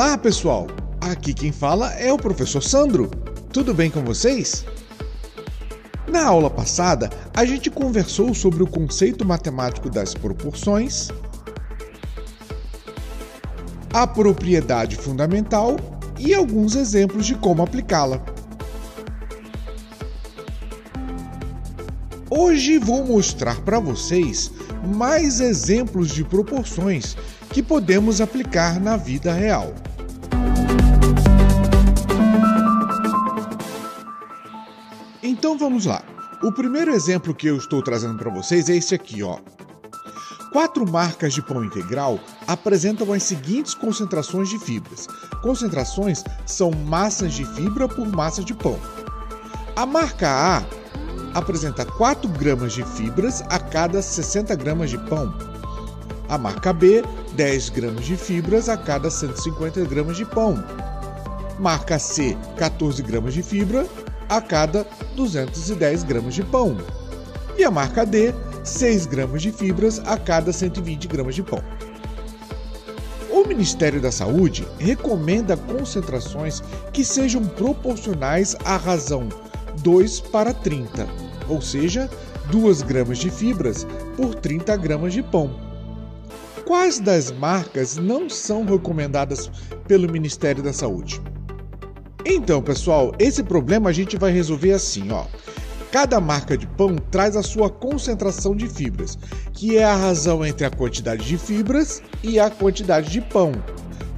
Olá, pessoal! Aqui quem fala é o professor Sandro. Tudo bem com vocês? Na aula passada, a gente conversou sobre o conceito matemático das proporções, a propriedade fundamental e alguns exemplos de como aplicá-la. Hoje vou mostrar para vocês mais exemplos de proporções que podemos aplicar na vida real. Então vamos lá. O primeiro exemplo que eu estou trazendo para vocês é esse aqui, ó. 4 marcas de pão integral apresentam as seguintes concentrações de fibras. Concentrações são massas de fibra por massa de pão. A marca A apresenta 4 gramas de fibras a cada 60 gramas de pão. A marca B, 10 gramas de fibras a cada 150 gramas de pão. Marca C, 14 gramas de fibra a cada 210 gramas de pão. E a marca D, 6 gramas de fibras a cada 120 gramas de pão. O Ministério da Saúde recomenda concentrações que sejam proporcionais à razão 2:30, ou seja, 2 gramas de fibras por 30 gramas de pão. Quais das marcas não são recomendadas pelo Ministério da Saúde? Então, pessoal, esse problema a gente vai resolver assim, ó. Cada marca de pão traz a sua concentração de fibras, que é a razão entre a quantidade de fibras e a quantidade de pão.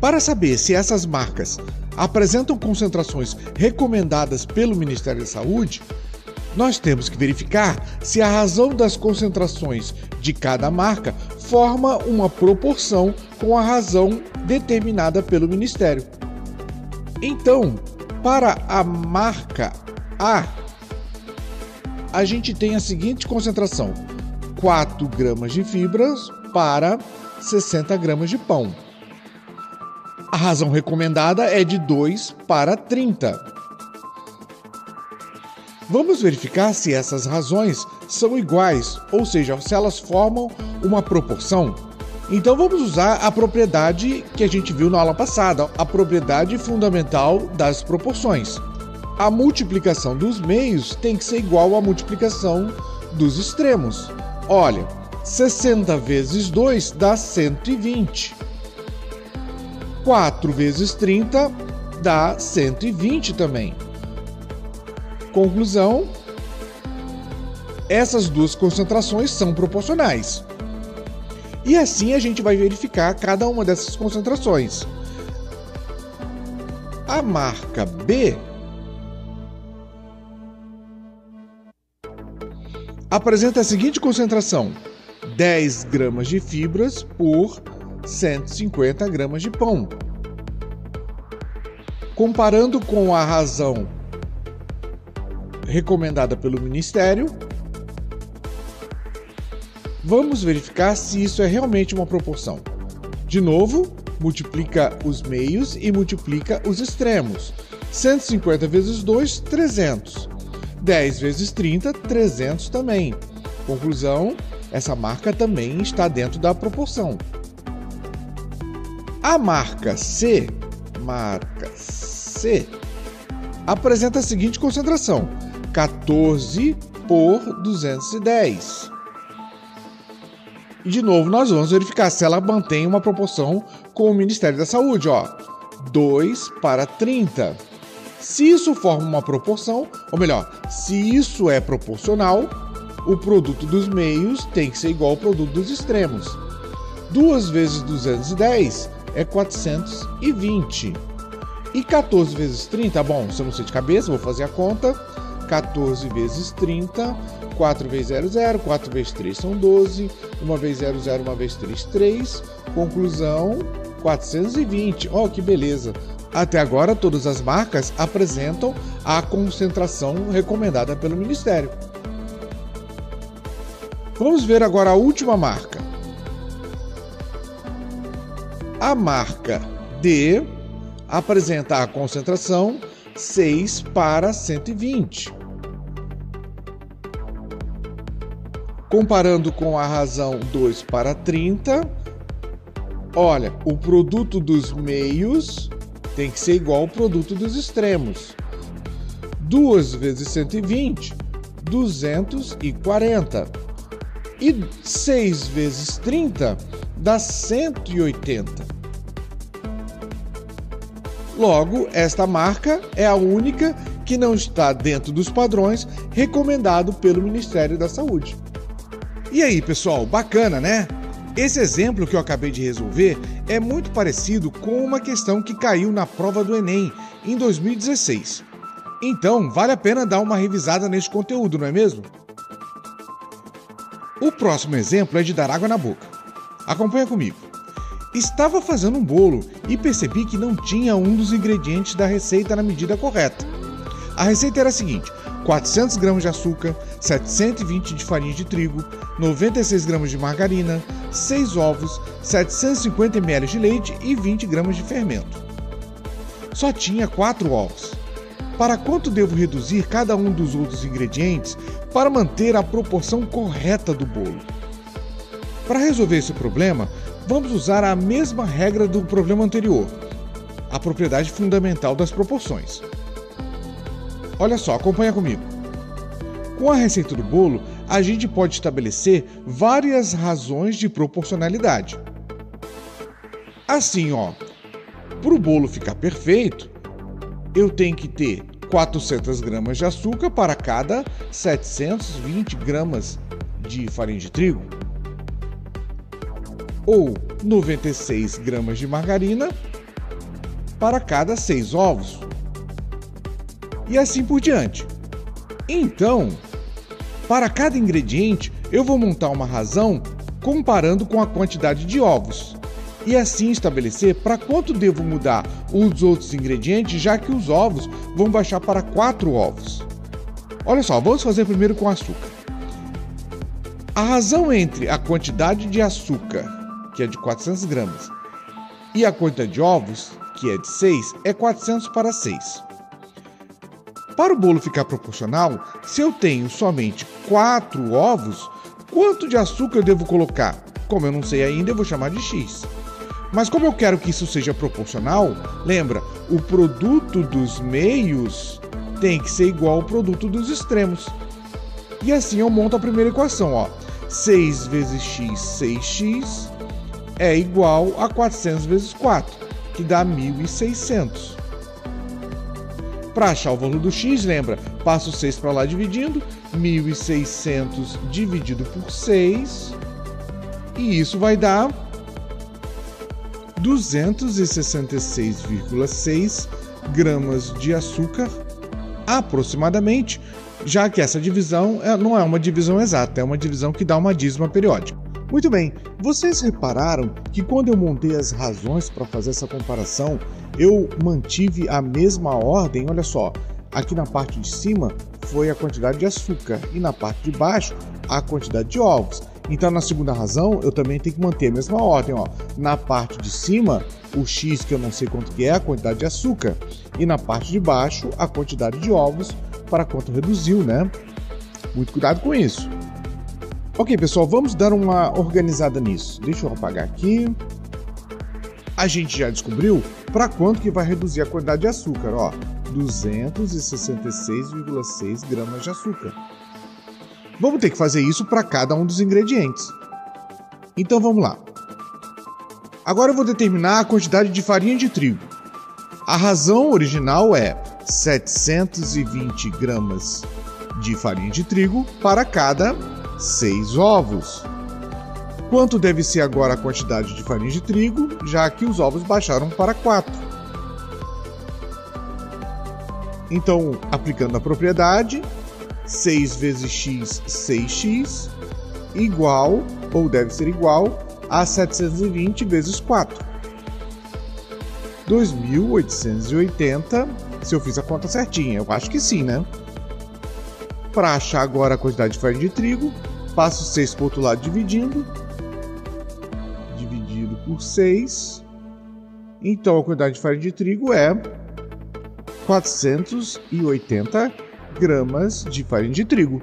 Para saber se essas marcas apresentam concentrações recomendadas pelo Ministério da Saúde, nós temos que verificar se a razão das concentrações de cada marca forma uma proporção com a razão determinada pelo Ministério. Então, para a marca A gente tem a seguinte concentração: 4 gramas de fibras para 60 gramas de pão. A razão recomendada é de 2:30. Vamos verificar se essas razões são iguais, ou seja, se elas formam uma proporção. Então vamos usar a propriedade que a gente viu na aula passada, a propriedade fundamental das proporções. A multiplicação dos meios tem que ser igual à multiplicação dos extremos. Olha, 60 vezes 2 dá 120. 4 vezes 30 dá 120 também. Conclusão: essas duas concentrações são proporcionais. E assim a gente vai verificar cada uma dessas concentrações. A marca B apresenta a seguinte concentração: 10 gramas de fibras por 150 gramas de pão. Comparando com a razão recomendada pelo Ministério, vamos verificar se isso é realmente uma proporção. De novo, multiplica os meios e multiplica os extremos. 150 vezes 2, 300. 10 vezes 30, 300 também. Conclusão: essa marca também está dentro da proporção. A marca C apresenta a seguinte concentração: 14 por 210. E de novo nós vamos verificar se ela mantém uma proporção com o Ministério da Saúde, ó. 2:30. Se isso forma uma proporção, ou melhor, se isso é proporcional, o produto dos meios tem que ser igual ao produto dos extremos. 2 vezes 210 é 420. E 14 vezes 30, bom, se eu não sei de cabeça, vou fazer a conta. 14 vezes 30, 4 vezes 0, 0, 4 vezes 3 são 12, 1 vezes 0, 0, 1 vezes 3, 3. Conclusão: 420. Oh, que beleza! Até agora, todas as marcas apresentam a concentração recomendada pelo Ministério. Vamos ver agora a última marca. A marca D apresenta a concentração 6:120. Comparando com a razão 2:30, Olha, o produto dos meios tem que ser igual ao produto dos extremos. 2 vezes 120, 240. E 6 vezes 30 dá 180. Logo, esta marca é a única que não está dentro dos padrões recomendados pelo Ministério da Saúde. E aí, pessoal, bacana, né? Esse exemplo que eu acabei de resolver é muito parecido com uma questão que caiu na prova do Enem em 2016. Então, vale a pena dar uma revisada nesse conteúdo, não é mesmo? O próximo exemplo é de dar água na boca. Acompanha comigo. Estava fazendo um bolo e percebi que não tinha um dos ingredientes da receita na medida correta. A receita era a seguinte: 400 gramas de açúcar, 720 de farinha de trigo, 96 gramas de margarina, 6 ovos, 750 ml de leite e 20 gramas de fermento. Só tinha 4 ovos. Para quanto devo reduzir cada um dos outros ingredientes para manter a proporção correta do bolo? Para resolver esse problema, vamos usar a mesma regra do problema anterior, a propriedade fundamental das proporções. Olha só, acompanha comigo. Com a receita do bolo, a gente pode estabelecer várias razões de proporcionalidade. Assim, para o bolo ficar perfeito, eu tenho que ter 400 gramas de açúcar para cada 720 gramas de farinha de trigo, ou 96 gramas de margarina para cada 6 ovos, e assim por diante. Então, para cada ingrediente, eu vou montar uma razão comparando com a quantidade de ovos, e assim estabelecer para quanto devo mudar os outros ingredientes, já que os ovos vão baixar para 4 ovos. Olha só, vamos fazer primeiro com açúcar. A razão entre a quantidade de açúcar, que é de 400 gramas, e a quantidade de ovos, que é de 6, é 400 para 6. Para o bolo ficar proporcional, se eu tenho somente 4 ovos, quanto de açúcar eu devo colocar? Como eu não sei ainda, eu vou chamar de X. Mas como eu quero que isso seja proporcional, lembra, o produto dos meios tem que ser igual ao produto dos extremos. E assim eu monto a primeira equação, 6 vezes x, 6x, é igual a 400 vezes 4, que dá 1.600. Para achar o valor do x, lembra, passo o 6 para lá dividindo, 1.600 dividido por 6, e isso vai dar 266,6 gramas de açúcar, aproximadamente, já que essa divisão não é uma divisão exata, é uma divisão que dá uma dízima periódica. Muito bem, vocês repararam que quando eu montei as razões para fazer essa comparação, eu mantive a mesma ordem? Olha só, aqui na parte de cima foi a quantidade de açúcar e na parte de baixo a quantidade de ovos. Então, na segunda razão, eu também tenho que manter a mesma ordem. Na parte de cima, o x, que eu não sei quanto que é, a quantidade de açúcar. E na parte de baixo, a quantidade de ovos, para quanto reduziu, né? Muito cuidado com isso. Ok, pessoal, vamos dar uma organizada nisso. Deixa eu apagar aqui. A gente já descobriu para quanto que vai reduzir a quantidade de açúcar. 266,6 gramas de açúcar. Vamos ter que fazer isso para cada um dos ingredientes. Então vamos lá. Agora eu vou determinar a quantidade de farinha de trigo. A razão original é 720 gramas de farinha de trigo para cada 6 ovos. Quanto deve ser agora a quantidade de farinha de trigo, já que os ovos baixaram para 4? Então, aplicando a propriedade, 6 vezes x, 6x, igual, ou deve ser igual, a 720 vezes 4. 2.880, se eu fiz a conta certinha, eu acho que sim, né? Para achar agora a quantidade de farinha de trigo, passo 6 para o outro lado dividido por 6. Então a quantidade de farinha de trigo é 480 gramas de farinha de trigo.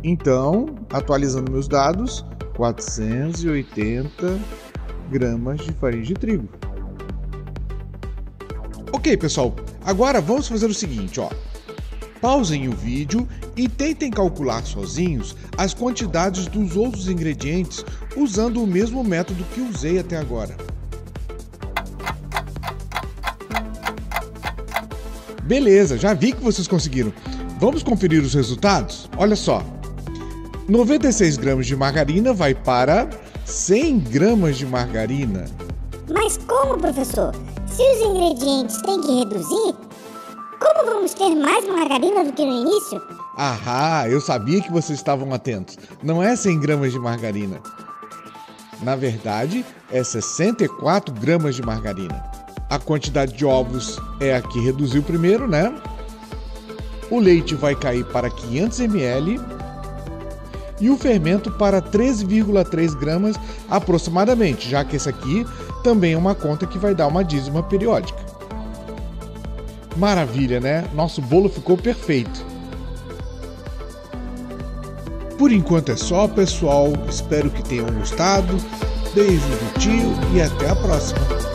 Então, atualizando meus dados, 480 gramas de farinha de trigo. Ok, pessoal, agora vamos fazer o seguinte, ó. Pausem o vídeo e tentem calcular sozinhos as quantidades dos outros ingredientes usando o mesmo método que usei até agora. Beleza, já vi que vocês conseguiram. Vamos conferir os resultados? Olha só. 96 gramas de margarina vai para 100 gramas de margarina. Mas como, professor? Se os ingredientes têm que reduzir, como vamos ter mais margarina do que no início? Ahá, eu sabia que vocês estavam atentos. Não é 100 gramas de margarina. Na verdade, é 64 gramas de margarina. A quantidade de ovos é a que reduziu primeiro, né? O leite vai cair para 500 ml e o fermento para 13,3 gramas aproximadamente, já que esse aqui também é uma conta que vai dar uma dízima periódica. Maravilha, né? Nosso bolo ficou perfeito. Por enquanto é só, pessoal. Espero que tenham gostado. Beijo do tio e até a próxima.